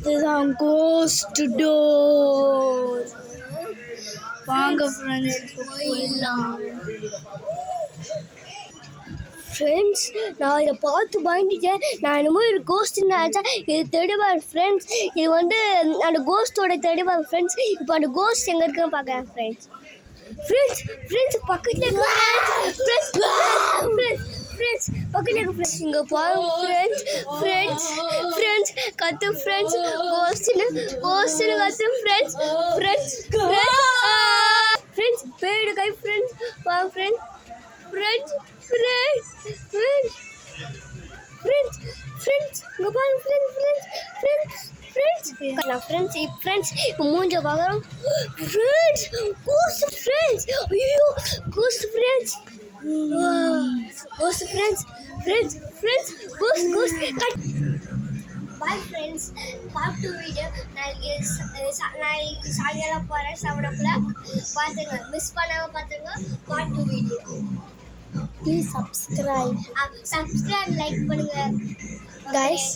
இதுதான் cost door. வாங்க friends போயிடலாம். ஃப்ரெண்ட்ஸ், நான் இதை பார்த்து பயந்துட்டேன். நான் என்னமோ ஒரு கோஸ்ட்னு நினச்சேன். இது தெளிவாக ஃப்ரெண்ட்ஸ், இது வந்து அந்த கோஸ்ட்டோட தெளிவாக ஃப்ரெண்ட்ஸ். இப்போ அந்த கோஸ்ட் எங்கே இருக்குன்னு பார்க்குறேன் ஃப்ரெண்ட்ஸ். ஃப்ரெண்ட்ஸ் பக்கத்தில் ஃப்ரெண்ட்ஸ் பக்கத்தில் இருக்க ஃப்ரெண்ட்ஸ் இங்கே பாருங்க ஃப்ரெண்ட்ஸ் கற்று ஃப்ரெண்ட்ஸ் கோஸ்ட்னு கற்று ஃப்ரெண்ட்ஸ் பேடு கை ஃப்ரெண்ட்ஸ் வாங்க ஃப்ரெண்ட்ஸ் இங்கே பாருங்க ஃப்ரெண்ட்ஸ் இப்போ மூஞ்ச பார்க்குறோம். ஃப்ரெண்ட்ஸ் ஐயோ ghost friends bye friends. Part 2 video நாளைக்கு சாயங்காலம் போகிறேன் 7 o'clock. பார்த்துங்க, மிஸ் பண்ணாமல் பார்த்துங்க part 2 video. Please subscribe like பண்ணுங்கள் கைஸ்.